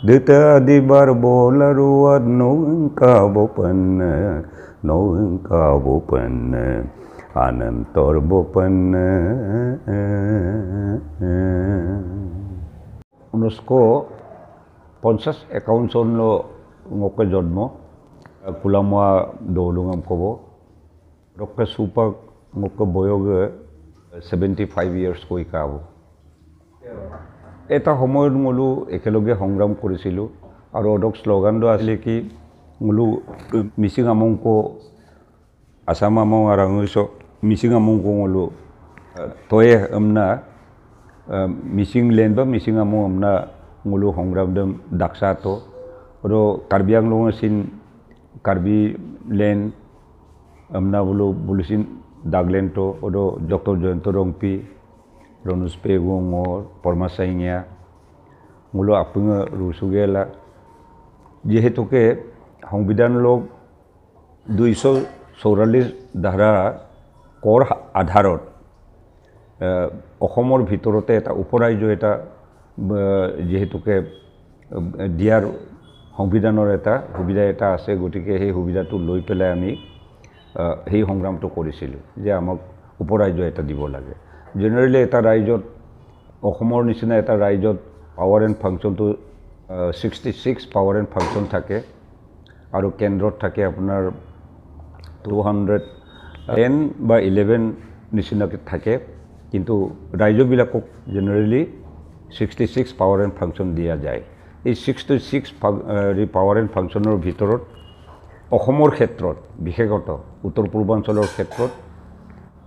Dita di barbolaruat noong kabopan anam torbopan 1951 চন ngoke jodmo kulamwa dolungam kobo rokke supak ngoke boyoge 75 years koi kabo এটা সময়ত মলু একেলগে সংগ্ৰাম কৰিছিলো আৰু অডক স্লোগানটো আছিল কি মলু মিচিং আমংকো আসাম আমং আৰাংছ মিচিং আমংকো মলু তয়ে আমনা মিচিং লেন্ড বা মিচিং আমং আমনা মলু সংগ্ৰাম দম ডাকসাটো আৰু কাৰ্বি আংলং সিন কাৰ্বি লেন্ড আমনা বুলুসিন ডাগলেন্টো আৰু doctor Jayanta Rongpi Ronus Pegongor, Pormasainya, Mulo Apunga Rusugela. Jehetuke, Hongbidan log 244 ধাৰা কৰ আধাৰত অসমৰ ভিতৰতে এটা উপৰাজ্য এটা যেহেতুকে দিয়াৰ সংবিধানৰ এটা সুবিধা এটা আছে গতিকে সেই সুবিধাটো লৈ পেলাই আমি সেই সংগ্ৰামটো কৰিছিলোঁ যে আমাক উপৰাজ্য এটা দিব লাগে জেনাৰেলি এটা ৰাজ্যত অসমৰ নিচিনা এটা ৰাজ্যত পাৱাৰ এণ্ড ফাংচনটো 66 পাৱাৰ এণ্ড ফাংচন থাকে আৰু কেন্দ্ৰত থাকে আপোনাৰ 210 বা 11 নিচিনাকৈ থাকে কিন্তু ৰাজ্যবিলাকক জেনাৰেলি 66 পাৱাৰ এণ্ড ফাংচন দিয়া যায় এই 66 পাৱাৰ এণ্ড ফাংচনৰ ভিতৰত অসমৰ ক্ষেত্ৰত বিশেষত উত্তৰ পূৰ্বাঞ্চলৰ ক্ষেত্ৰত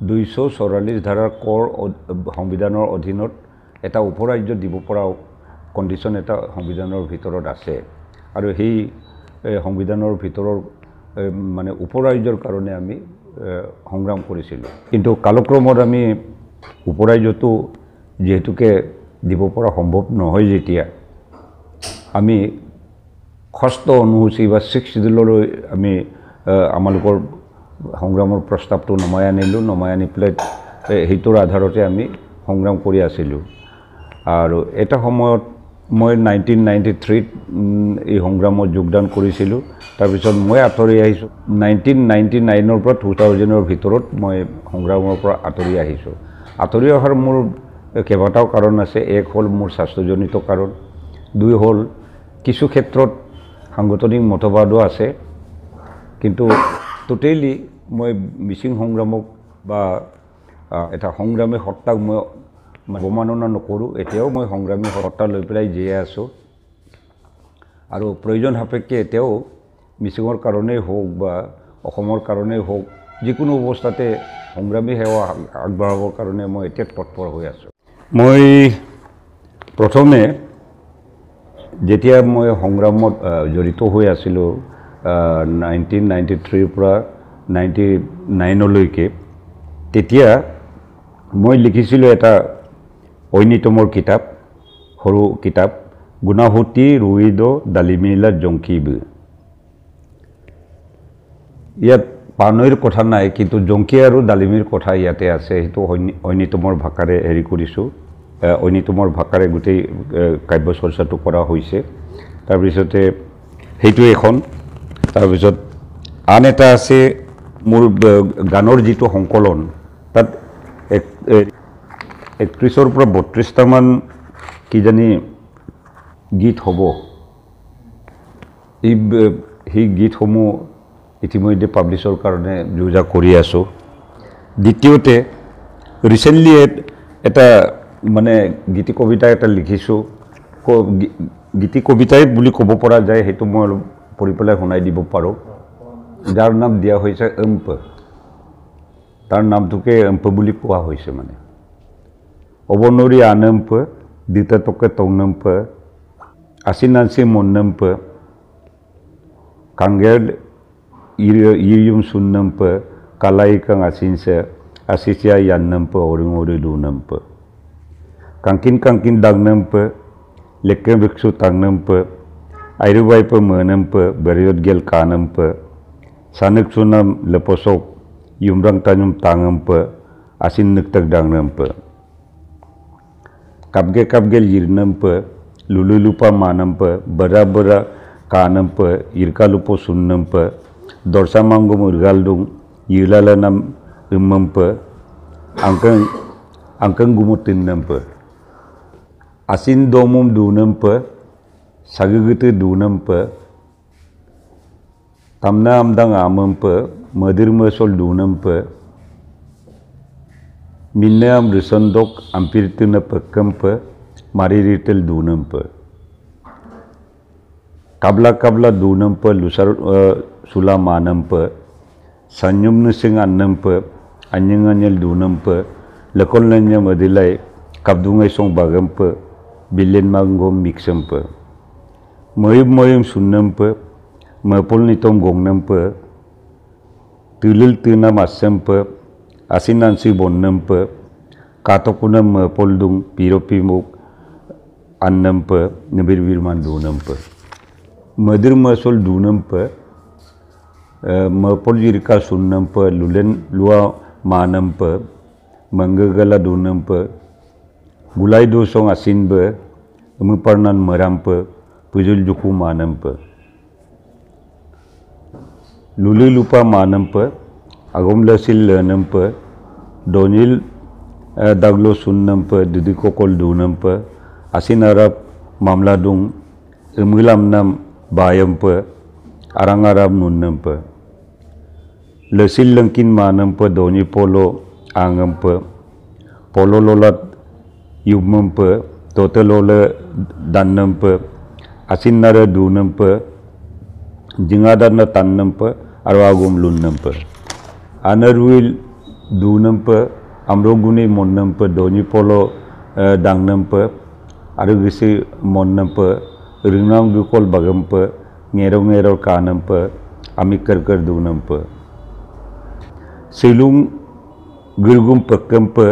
244 ধাৰাৰ কৰ সংবিধানৰ অধীনত এটা উপৰাজ্য দিব পৰা কণ্ডিশ্যন এটা সংবিধানৰ ভিতৰত আছে আৰু সেই সংবিধানৰ ভিতৰৰ মানে উপৰাজ্যৰ কাৰণে আমি সংগ্ৰাম কৰিছিলোঁ কিন্তু কালক্ৰমত আমি উপৰাজ্যটো যেহেতুকে দিব পৰা সম্ভৱ নহয় যেতিয়া আমি ষষ্ঠ অনুসূচী বা 6 শিডিউললৈ আমি আমালোকৰ সংগ্ৰামৰ প্ৰস্তাৱটো নমাই আনি পেলাই সেইটোৰ আধাৰতে আমি সংগ্ৰাম কৰি আছিলোঁ আৰু এটা সময়ত মই 1993 এই সংগ্ৰামত যোগদান কৰিছিলোঁ তাৰপিছত মই আঁতৰি আহিছোঁ 1999ৰ পৰা 2000ৰ ভিতৰত মই সংগ্ৰামৰ পৰা আঁতৰি অহাৰ মোৰ কেইবাটাও কাৰণ আছে এক হ'ল মোৰ স্বাস্থ্যজনিত কাৰণ দুই হ'ল কিছু ক্ষেত্ৰত সাংগঠনিক মতবাদো আছে কিন্তু টোটেলি মই মিচিং সংগ্ৰামক বা এটা সংগ্ৰামী সত্তাক মই অৱমাননা নকৰোঁ এতিয়াও মই সংগ্ৰামী সত্তা লৈ পেলাই জীয়াই আছোঁ আৰু প্ৰয়োজন সাপেক্ষে এতিয়াও মিচিঙৰ কাৰণেই হওক বা অসমৰ কাৰণেই হওক যিকোনো অৱস্থাতে সংগ্ৰামী সেৱা আগবঢ়াবৰ কাৰণে মই এতিয়া তৎপৰ হৈ আছোঁ মই প্ৰথমে যেতিয়া মই সংগ্ৰামত জড়িত হৈ আছিলোঁ 1993 পৰা 99লৈকে তেতিয়া মই লিখিছিলোঁ এটা ঐনিতমৰ কিতাপ সৰু কিতাপ গুণাহুতি ৰুইদ ডালিমিলা জংকিব ইয়াত পানৈৰ কথা নাই কিন্তু জংকি আৰু ডালিমিৰ কথা ইয়াতে আছে সেইটো ঐনিতমৰ ভাষাৰে হেৰি কৰিছোঁ ঐনিতমৰ ভাষাৰে গোটেই কাব্য চৰ্চাটো কৰা হৈছে তাৰপিছতে সেইটো এখন তাৰপিছত আন এটা আছে মোৰ গানৰ যিটো সংকলন তাত 31ৰ পৰা 32টামান কিজানি গীত হ'ব এই গীতসমূহ ইতিমধ্যে পাব্লিছৰ কাৰণে যোজা কৰি আছোঁ দ্বিতীয়তে ৰিচেণ্টলি এটা মানে গীতি কবিতা এটা লিখিছোঁ গীতি কবিতাই বুলি ক'ব পৰা যায় সেইটো মই অলপ পঢ়ি পেলাই শুনাই দিব পাৰোঁ যাৰ নাম দিয়া হৈছে এম্প তাৰ নামটোকে এম্প বুলি কোৱা হৈছে মানে অবনৰি আনম্প দিতাতকে তৌনম্প আছিনাঞ্চি মন্নম্প কাংগেল ইয়ুম সুন্নম্প কালাইকাং আসিনছে আসিচিয়া ইয়ান্নম্প অরিঙরি লুনম্প কাংকিন দাগনম্প লেক্কেম বিক্সু তাংনম্প আইরুবাইপ মনম্প বেরিয়ত গেল কানম্প সানুক সুনাম লেপসক yumrang tanyum tangampa asin nuktak dangnampa kapge yirnampa lulu lupa manampa bara kanampa irka lupo sunnampa dorsa mangum urgaldung yilalanam immampa angkang gumutin asin domum dunampa sagugutu dunampa tamna amdang amampa madir masol dunampa minna am risondok ampirtuna pakkampa mariritel dunampa kabla dunampa lusar sula manampa sanyum nusing annampa anyanganyal dunampa lakol nanya madilai kabdungai song bagampa bilin manggom mixampa moyum sunnampa mapul nitom gongnampa tulil tuna masampa asinansi bonnampa katokunam mapoldung piropimuk annampa nabirvirman dunampa madir masol dunampa mapol jirka sunnampa lulen lua manampa manggagala dunampa gulai dosong asinba umuparnan marampa pujul juku manampa luli lupa manampa agom lasil lanampa donil daglo sunnampa didikokol dunampa asin arab mamladung umulamnam bayampa arang arab nunnampa lasil langkin manampa doni polo angampa polo lolat yumampa totalola dannampa asin nara dunampa jingadana tannampa arwagum lunnampa anarwil dunampa amroguni monnampa doni polo dangnampa arugisi monnampa ringnam gukol bagampa ngero kanampa amikar dunampa silung gurgum pakkampa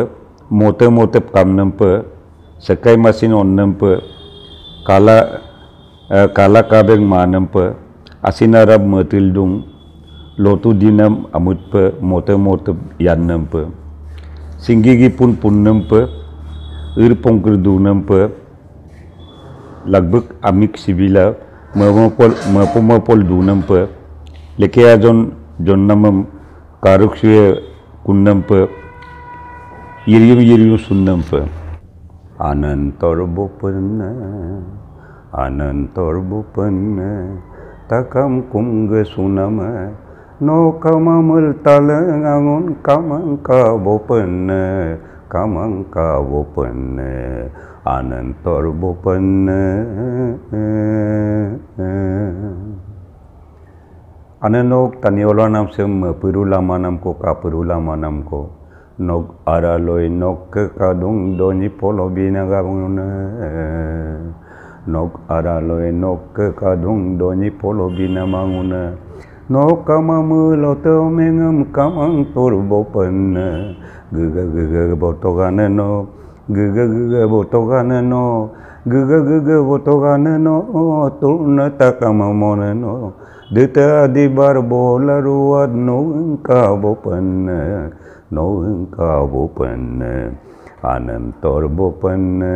mote kamnampa sakai masin onnampa kala kabeng manampa asinarab matildung lotu dinam amutpa mote yannampa singgigi pun punnampa irpongker dunampa lagbuk amik sibila mapomapol dunampa lekea jonnamam karuksya kunnampa yirium sunnampa anantor bopanna takam kumga sunama no kamamul talangangun kamangka bopanna anantor bopanna ananok taniola nam sem perula manam ko nog araloi nok kadung doni polo binagabuna nok araloi nok kadung doni polo binamanguna nok kamamulo to mengam kamang turbo panna guga botogana no guga botogana no turna takamamona no dita di barbola ruad no kabo panna anantor bopanna